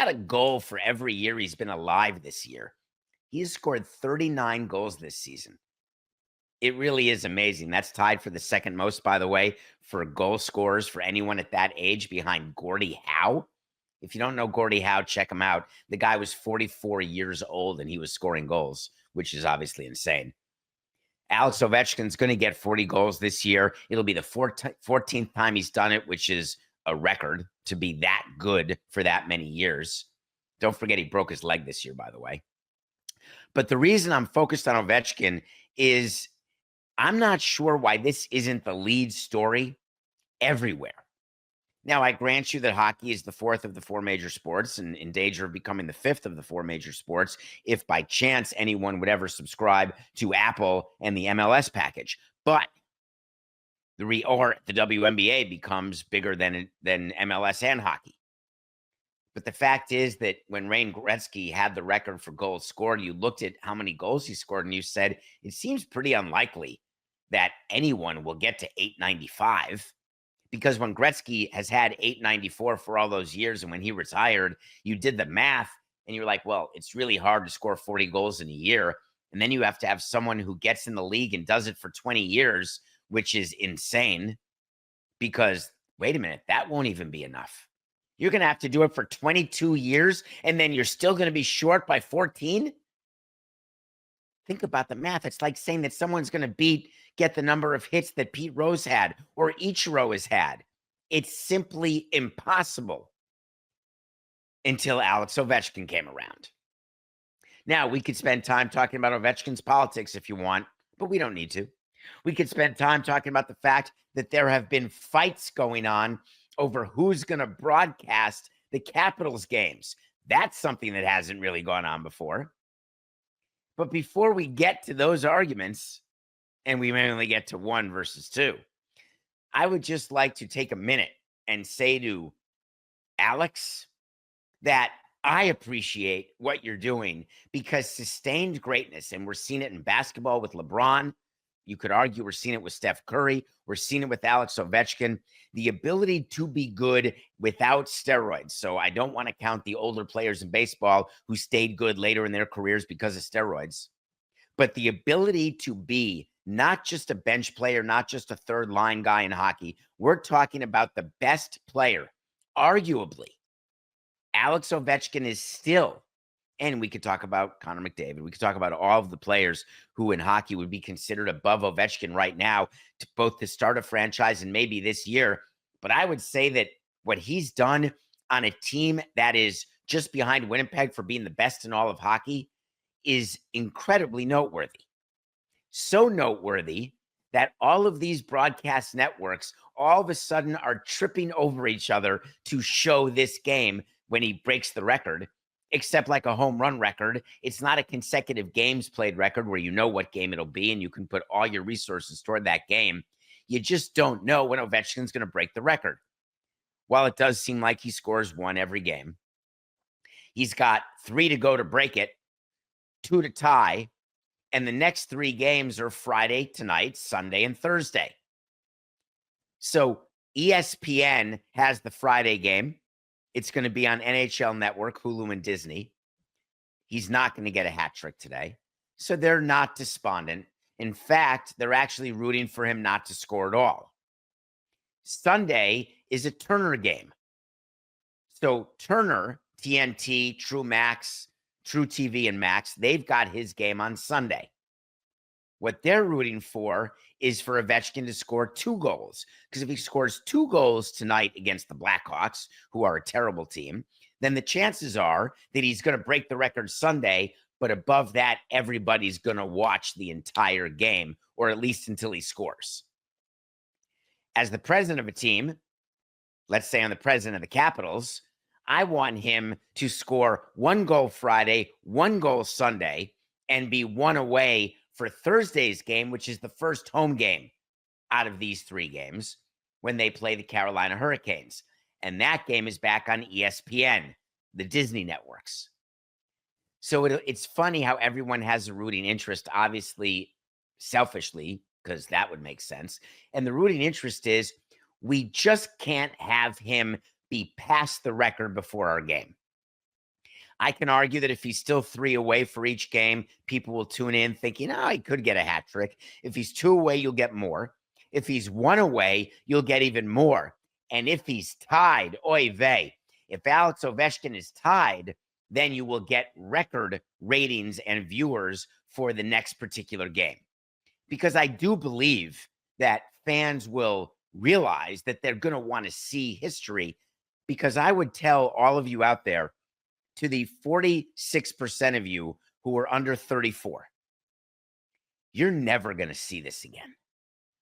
got a goal for every year he's been alive this year. He has scored 39 goals this season. It really is amazing. That's tied for the second most, by the way, for goal scorers for anyone at that age behind Gordie Howe. If you don't know Gordie Howe, check him out. The guy was 44 years old and he was scoring goals, which is obviously insane. Alex Ovechkin's going to get 40 goals this year. It'll be the 14th time he's done it, which is a record to be that good for that many years. Don't forget he broke his leg this year, by the way. But the reason I'm focused on Ovechkin is I'm not sure why this isn't the lead story everywhere. Now, I grant you that hockey is the fourth of the four major sports and in danger of becoming the fifth of the four major sports if by chance anyone would ever subscribe to Apple and the MLS package. But the WNBA becomes bigger than MLS and hockey. But the fact is that when Wayne Gretzky had the record for goals scored, you looked at how many goals he scored and you said, it seems pretty unlikely that anyone will get to 895. Because when Gretzky has had 894 for all those years, and when he retired, you did the math and you're like, well, it's really hard to score 40 goals in a year. And then you have to have someone who gets in the league and does it for 20 years, which is insane. Because, wait a minute, that won't even be enough. You're going to have to do it for 22 years, and then you're still going to be short by 14? Think about the math. It's like saying that someone's going to get the number of hits that Pete Rose had or Ichiro has had. It's simply impossible until Alex Ovechkin came around. Now, we could spend time talking about Ovechkin's politics if you want, but we don't need to. We could spend time talking about the fact that there have been fights going on over who's going to broadcast the Capitals games. That's something that hasn't really gone on before. But before we get to those arguments, and we may only get to 1 versus 2, I would just like to take a minute and say to Alex that I appreciate what you're doing, because sustained greatness, and we're seeing it in basketball with LeBron. You could argue we're seeing it with Steph Curry. We're seeing it with Alex Ovechkin. The ability to be good without steroids. So I don't want to count the older players in baseball who stayed good later in their careers because of steroids. But the ability to be not just a bench player, not just a third line guy in hockey. We're talking about the best player, arguably. Alex Ovechkin is still, and we could talk about Connor McDavid. We could talk about all of the players who in hockey would be considered above Ovechkin right now, to both to start a franchise and maybe this year. But I would say that what he's done on a team that is just behind Winnipeg for being the best in all of hockey is incredibly noteworthy. So noteworthy that all of these broadcast networks all of a sudden are tripping over each other to show this game when he breaks the record. Except like a home run record, it's not a consecutive games played record where you know what game it'll be and you can put all your resources toward that game. You just don't know when Ovechkin's going to break the record. While it does seem like he scores 1 every game, he's got 3 to go to break it, 2 to tie, and the next 3 games are Friday, tonight, Sunday, and Thursday. So ESPN has the Friday game. It's going to be on NHL Network, Hulu, and Disney. He's not going to get a hat trick today. So they're not despondent. In fact, they're actually rooting for him not to score at all. Sunday is a Turner game. So Turner, TNT, True Max, True TV, and Max, they've got his game on Sunday. What they're rooting for is for Ovechkin to score 2 goals. Because if he scores 2 goals tonight against the Blackhawks, who are a terrible team, then the chances are that he's going to break the record Sunday. But above that, everybody's going to watch the entire game, or at least until he scores. As the president of a team, let's say I'm the president of the Capitals, I want him to score 1 goal Friday, 1 goal Sunday, and be 1 away for Thursday's game, which is the first home game out of these 3 games when they play the Carolina Hurricanes. And that game is back on ESPN, the Disney networks. So it's funny how everyone has a rooting interest, obviously selfishly, because that would make sense. And the rooting interest is we just can't have him be past the record before our game. I can argue that if he's still 3 away for each game, people will tune in thinking, oh, he could get a hat trick. If he's 2 away, you'll get more. If he's 1 away, you'll get even more. And if he's tied, oy vey, if Alex Ovechkin is tied, then you will get record ratings and viewers for the next particular game. Because I do believe that fans will realize that they're going to want to see history. Because I would tell all of you out there, to the 46% of you who are under 34, you're never going to see this again.